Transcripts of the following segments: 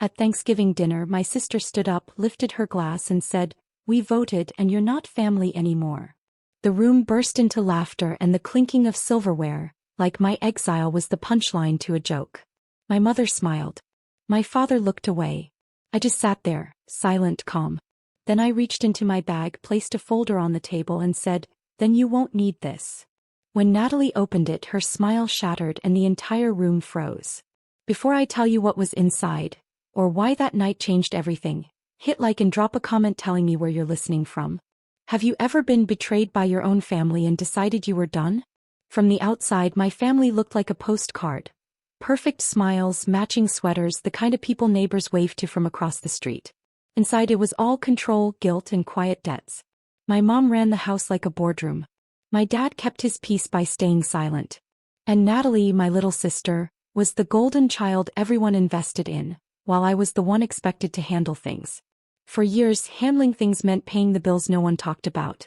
At Thanksgiving dinner, my sister stood up, lifted her glass and said, "We voted and you're not family anymore." The room burst into laughter and the clinking of silverware, like my exile was the punchline to a joke. My mother smiled. My father looked away. I just sat there, silent, calm. Then I reached into my bag, placed a folder on the table and said, "Then you won't need this." When Natalie opened it, her smile shattered and the entire room froze. Before I tell you what was inside, or why that night changed everything, hit like and drop a comment telling me where you're listening from. Have you ever been betrayed by your own family and decided you were done? From the outside, my family looked like a postcard. Perfect smiles, matching sweaters, the kind of people neighbors waved to from across the street. Inside it was all control, guilt and quiet debts. My mom ran the house like a boardroom. My dad kept his peace by staying silent. And Natalie, my little sister, was the golden child everyone invested in, while I was the one expected to handle things. For years, handling things meant paying the bills no one talked about.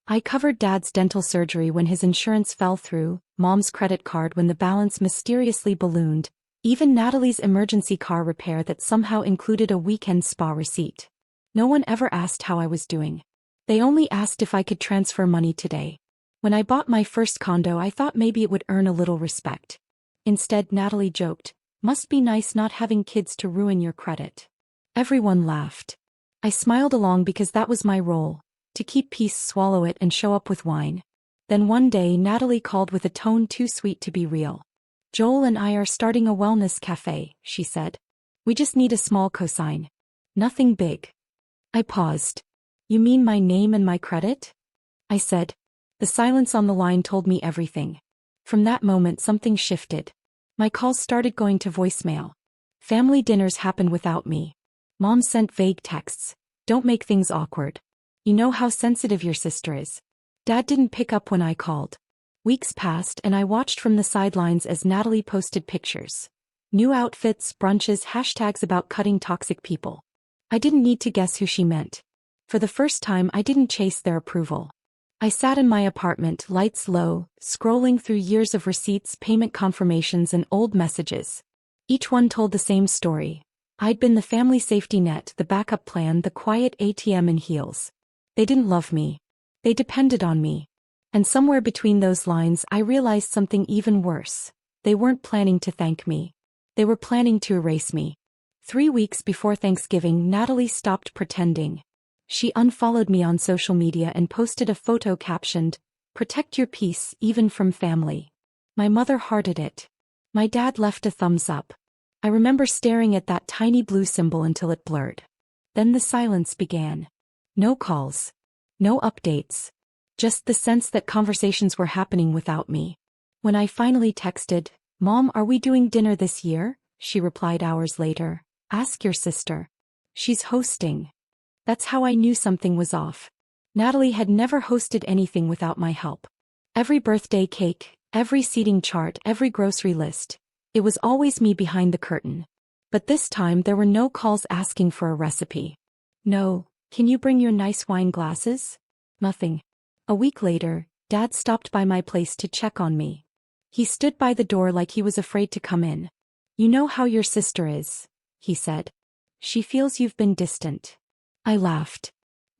I covered Dad's dental surgery when his insurance fell through, Mom's credit card when the balance mysteriously ballooned, even Natalie's emergency car repair that somehow included a weekend spa receipt. No one ever asked how I was doing. They only asked if I could transfer money today. When I bought my first condo, I thought maybe it would earn a little respect. Instead, Natalie joked, "Must be nice not having kids to ruin your credit." Everyone laughed. I smiled along because that was my role, to keep peace, swallow it and show up with wine. Then one day Natalie called with a tone too sweet to be real. "Joel and I are starting a wellness cafe," she said. "We just need a small cosign. Nothing big." I paused. "You mean my name and my credit?" I said. The silence on the line told me everything. From that moment something shifted. My calls started going to voicemail. Family dinners happened without me. Mom sent vague texts. "Don't make things awkward. You know how sensitive your sister is." Dad didn't pick up when I called. Weeks passed and I watched from the sidelines as Natalie posted pictures. New outfits, brunches, hashtags about cutting toxic people. I didn't need to guess who she meant. For the first time, I didn't chase their approval. I sat in my apartment, lights low, scrolling through years of receipts, payment confirmations, and old messages. Each one told the same story. I'd been the family safety net, the backup plan, the quiet ATM in heels. They didn't love me. They depended on me. And somewhere between those lines, I realized something even worse. They weren't planning to thank me. They were planning to erase me. 3 weeks before Thanksgiving, Natalie stopped pretending. She unfollowed me on social media and posted a photo captioned, "Protect your peace, even from family." My mother hearted it. My dad left a thumbs up. I remember staring at that tiny blue symbol until it blurred. Then the silence began. No calls. No updates. Just the sense that conversations were happening without me. When I finally texted, "Mom, are we doing dinner this year?" she replied hours later, "Ask your sister. She's hosting." That's how I knew something was off. Natalie had never hosted anything without my help. Every birthday cake, every seating chart, every grocery list. It was always me behind the curtain. But this time there were no calls asking for a recipe. No, "Can you bring your nice wine glasses?" Nothing. A week later, Dad stopped by my place to check on me. He stood by the door like he was afraid to come in. "You know how your sister is," he said. "She feels you've been distant." I laughed.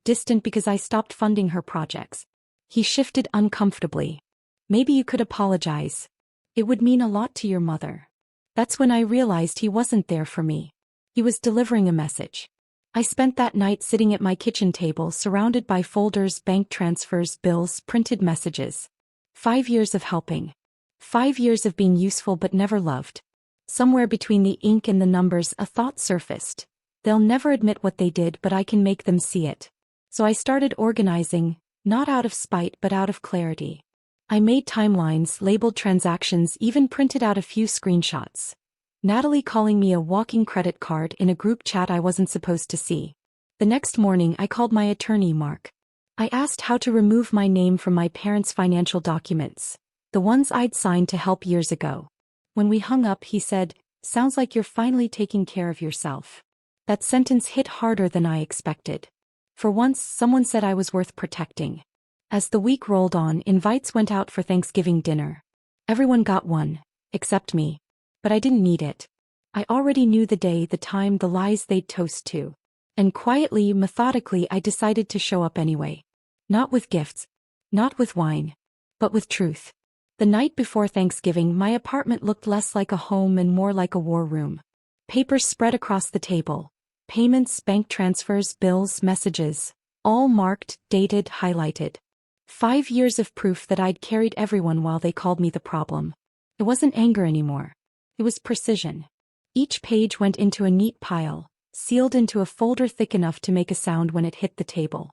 Distant because I stopped funding her projects. He shifted uncomfortably. "Maybe you could apologize. It would mean a lot to your mother." That's when I realized he wasn't there for me. He was delivering a message. I spent that night sitting at my kitchen table surrounded by folders, bank transfers, bills, printed messages. 5 years of helping. 5 years of being useful but never loved. Somewhere between the ink and the numbers, a thought surfaced. They'll never admit what they did, but I can make them see it. So I started organizing, not out of spite but out of clarity. I made timelines, labeled transactions, even printed out a few screenshots. Natalie calling me a walking credit card in a group chat I wasn't supposed to see. The next morning I called my attorney, Mark. I asked how to remove my name from my parents' financial documents, the ones I'd signed to help years ago. When we hung up, he said, "Sounds like you're finally taking care of yourself." That sentence hit harder than I expected. For once, someone said I was worth protecting. As the week rolled on, invites went out for Thanksgiving dinner. Everyone got one, except me. But I didn't need it. I already knew the day, the time, the lies they'd toast to. And quietly, methodically, I decided to show up anyway. Not with gifts. Not with wine. But with truth. The night before Thanksgiving, my apartment looked less like a home and more like a war room. Papers spread across the table. Payments, bank transfers, bills, messages. All marked, dated, highlighted. 5 years of proof that I'd carried everyone while they called me the problem. It wasn't anger anymore. It was precision. Each page went into a neat pile, sealed into a folder thick enough to make a sound when it hit the table.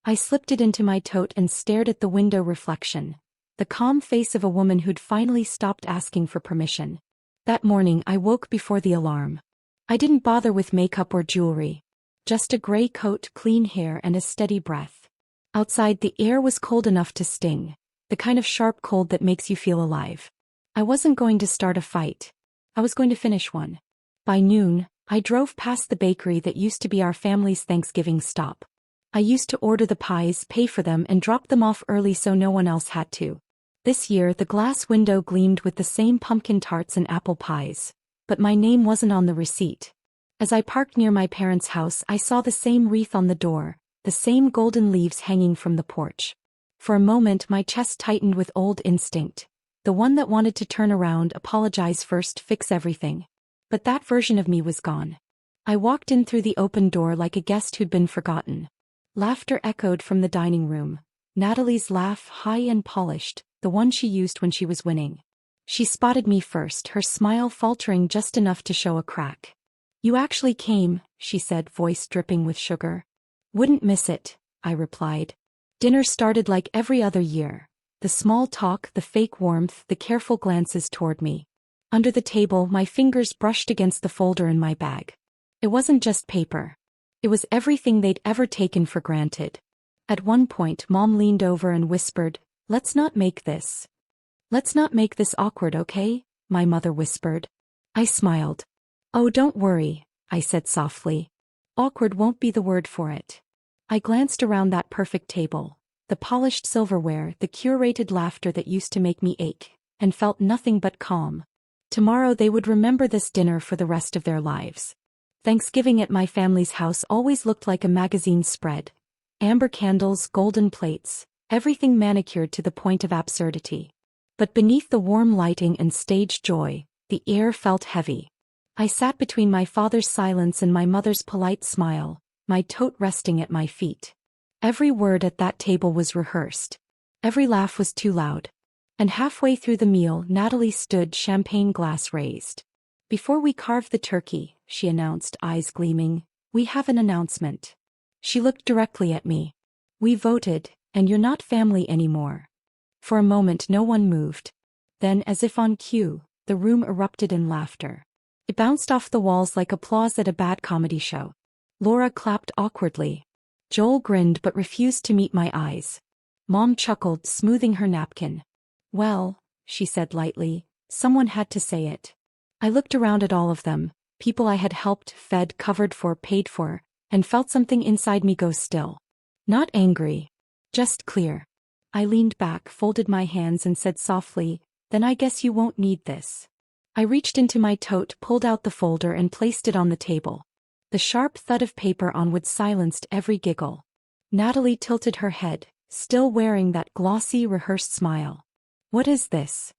I slipped it into my tote and stared at the window reflection. The calm face of a woman who'd finally stopped asking for permission. That morning I woke before the alarm. I didn't bother with makeup or jewelry. Just a gray coat, clean hair, and a steady breath. Outside the air was cold enough to sting, the kind of sharp cold that makes you feel alive. I wasn't going to start a fight. I was going to finish one. By noon, I drove past the bakery that used to be our family's Thanksgiving stop. I used to order the pies, pay for them, and drop them off early so no one else had to. This year the glass window gleamed with the same pumpkin tarts and apple pies, but my name wasn't on the receipt. As I parked near my parents' house, I saw the same wreath on the door, the same golden leaves hanging from the porch. For a moment my chest tightened with old instinct, the one that wanted to turn around, apologize first, fix everything. But that version of me was gone. I walked in through the open door like a guest who'd been forgotten. Laughter echoed from the dining room. Natalie's laugh, high and polished, the one she used when she was winning. She spotted me first, her smile faltering just enough to show a crack. "You actually came," she said, voice dripping with sugar. "Wouldn't miss it," I replied. Dinner started like every other year. The small talk, the fake warmth, the careful glances toward me. Under the table, my fingers brushed against the folder in my bag. It wasn't just paper. It was everything they'd ever taken for granted. At one point, Mom leaned over and whispered, Let's not make this awkward, okay?" my mother whispered. I smiled. "Oh, don't worry," I said softly. "Awkward won't be the word for it." I glanced around that perfect table, the polished silverware, the curated laughter that used to make me ache, and felt nothing but calm. Tomorrow they would remember this dinner for the rest of their lives. Thanksgiving at my family's house always looked like a magazine spread. Amber candles, golden plates, everything manicured to the point of absurdity. But beneath the warm lighting and staged joy, the air felt heavy. I sat between my father's silence and my mother's polite smile, my tote resting at my feet. Every word at that table was rehearsed. Every laugh was too loud. And halfway through the meal, Natalie stood, champagne glass raised. "Before we carve the turkey," she announced, eyes gleaming, "we have an announcement." She looked directly at me. "We voted, and you're not family anymore." For a moment no one moved. Then, as if on cue, the room erupted in laughter. It bounced off the walls like applause at a bad comedy show. Laura clapped awkwardly. Joel grinned but refused to meet my eyes. Mom chuckled, smoothing her napkin. "Well," she said lightly, "someone had to say it." I looked around at all of them, people I had helped, fed, covered for, paid for, and felt something inside me go still. Not angry. Just clear. I leaned back, folded my hands and said softly, "Then I guess you won't need this." I reached into my tote, pulled out the folder and placed it on the table. The sharp thud of paper on wood silenced every giggle. Natalie tilted her head, still wearing that glossy, rehearsed smile. "What is this?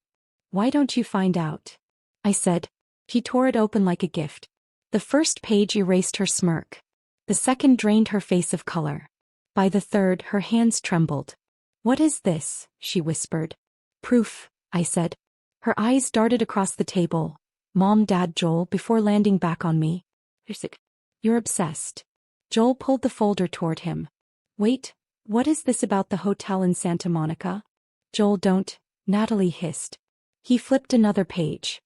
Why don't you find out?" I said. She tore it open like a gift. The first page erased her smirk. The second drained her face of color. By the third, her hands trembled. "What is this?" she whispered. "Proof," I said. Her eyes darted across the table. Mom, Dad, Joel, before landing back on me. "You're obsessed." Joel pulled the folder toward him. "Wait, what is this about the hotel in Santa Monica?" "Joel, don't," Natalie hissed. He flipped another page.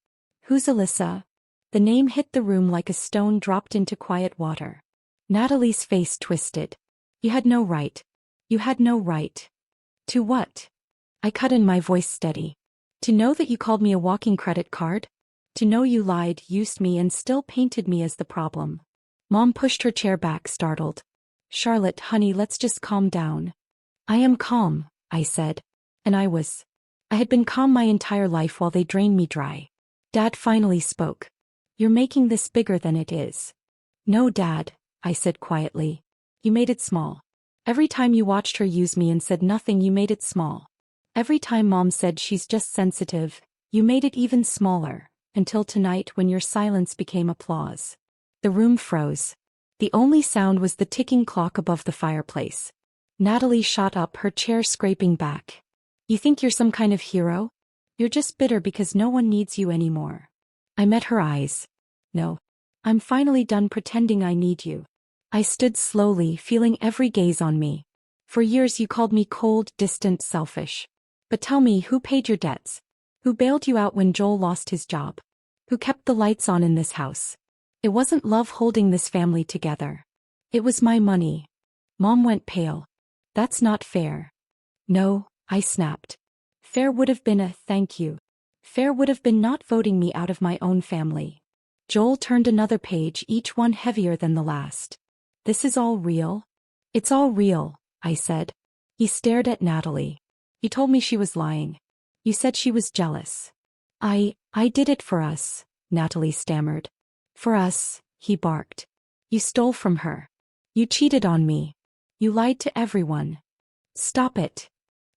"Who's Alyssa?" The name hit the room like a stone dropped into quiet water. Natalie's face twisted. "You had no right. You had no right." "To what?" I cut in, my voice steady. "To know that you called me a walking credit card? To know you lied, used me, and still painted me as the problem." Mom pushed her chair back, startled. "Charlotte, honey, let's just calm down." "I am calm," I said. And I was. I had been calm my entire life while they drained me dry. Dad finally spoke. You're making this bigger than it is. No, Dad, I said quietly. You made it small. Every time you watched her use me and said nothing, you made it small. Every time Mom said she's just sensitive, you made it even smaller, until tonight when your silence became applause. The room froze. The only sound was the ticking clock above the fireplace. Natalie shot up, her chair scraping back. You think you're some kind of hero? You're just bitter because no one needs you anymore. I met her eyes. No. I'm finally done pretending I need you. I stood slowly, feeling every gaze on me. For years you called me cold, distant, selfish. But tell me, who paid your debts? Who bailed you out when Joel lost his job? Who kept the lights on in this house? It wasn't love holding this family together. It was my money. Mom went pale. That's not fair. No, I snapped. Fair would have been a thank you. Fair would have been not voting me out of my own family. Joel turned another page, each one heavier than the last. This is all real? It's all real, I said. He stared at Natalie. You told me she was lying. You said she was jealous. I did it for us, Natalie stammered. For us, he barked. You stole from her. You cheated on me. You lied to everyone. Stop it.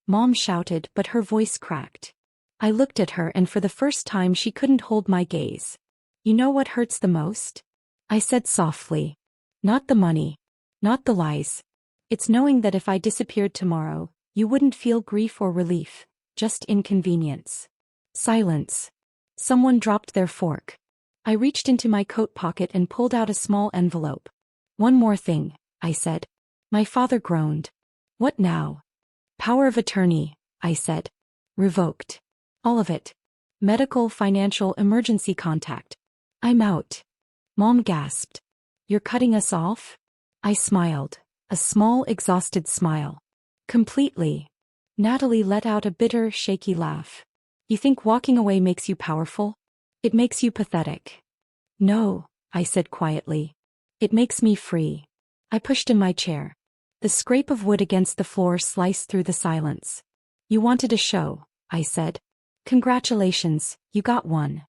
Mom shouted, but her voice cracked. I looked at her and for the first time she couldn't hold my gaze. You know what hurts the most? I said softly. Not the money. Not the lies. It's knowing that if I disappeared tomorrow, you wouldn't feel grief or relief, just inconvenience. Silence. Someone dropped their fork. I reached into my coat pocket and pulled out a small envelope. One more thing, I said. My father groaned. What now? Power of attorney, I said. Revoked. All of it. Medical, financial, emergency contact. I'm out. Mom gasped. You're cutting us off? I smiled, a small, exhausted smile. Completely. Natalie let out a bitter, shaky laugh. You think walking away makes you powerful? It makes you pathetic. No, I said quietly. It makes me free. I pushed in my chair. The scrape of wood against the floor sliced through the silence. You wanted a show, I said. Congratulations, you got one.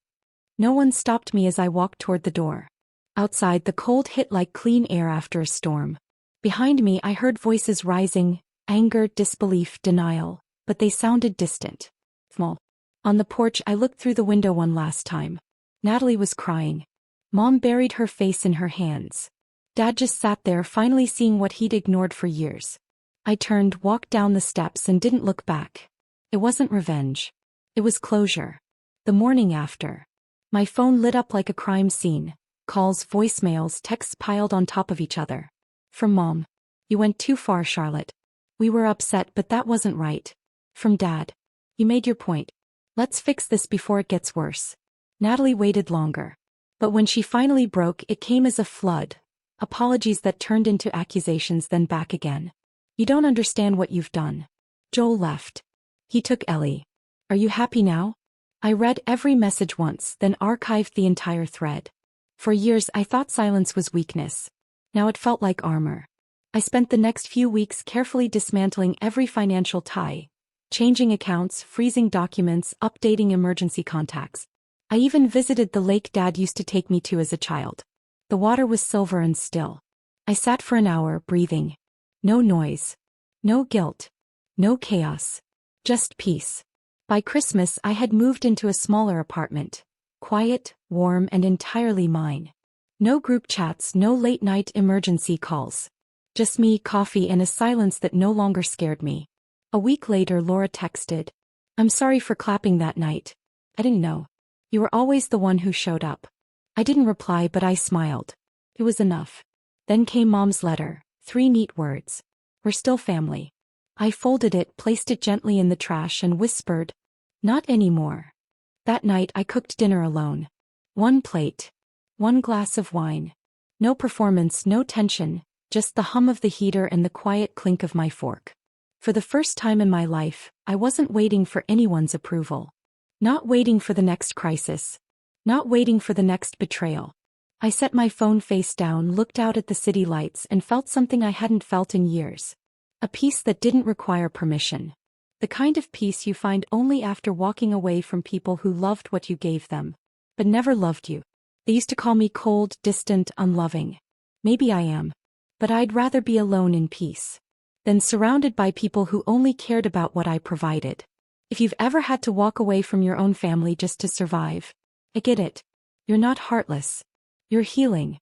No one stopped me as I walked toward the door. Outside, the cold hit like clean air after a storm. Behind me, I heard voices rising, anger, disbelief, denial, but they sounded distant. Small. On the porch, I looked through the window one last time. Natalie was crying. Mom buried her face in her hands. Dad just sat there, finally seeing what he'd ignored for years. I turned, walked down the steps, and didn't look back. It wasn't revenge. It was closure. The morning after. My phone lit up like a crime scene. Calls, voicemails, texts piled on top of each other. From Mom. You went too far, Charlotte. We were upset, but that wasn't right. From Dad. You made your point. Let's fix this before it gets worse. Natalie waited longer. But when she finally broke, it came as a flood. Apologies that turned into accusations, then back again. You don't understand what you've done. Joel left. He took Ellie. Are you happy now? I read every message once, then archived the entire thread. For years I thought silence was weakness. Now it felt like armor. I spent the next few weeks carefully dismantling every financial tie, changing accounts, freezing documents, updating emergency contacts. I even visited the lake Dad used to take me to as a child. The water was silver and still. I sat for an hour, breathing. No noise. No guilt. No chaos. Just peace. By Christmas I had moved into a smaller apartment. Quiet, warm, and entirely mine. No group chats, no late-night emergency calls. Just me, coffee, and a silence that no longer scared me. A week later Laura texted. I'm sorry for clapping that night. I didn't know. You were always the one who showed up. I didn't reply, but I smiled. It was enough. Then came Mom's letter, 3 neat words. We're still family. I folded it, placed it gently in the trash, and whispered, not anymore. That night I cooked dinner alone. 1 plate. 1 glass of wine. No performance, no tension, just the hum of the heater and the quiet clink of my fork. For the first time in my life, I wasn't waiting for anyone's approval. Not waiting for the next crisis. Not waiting for the next betrayal. I set my phone face down, looked out at the city lights, and felt something I hadn't felt in years. A peace that didn't require permission. The kind of peace you find only after walking away from people who loved what you gave them, but never loved you. They used to call me cold, distant, unloving. Maybe I am. But I'd rather be alone in peace than surrounded by people who only cared about what I provided. If you've ever had to walk away from your own family just to survive, I get it. You're not heartless. You're healing.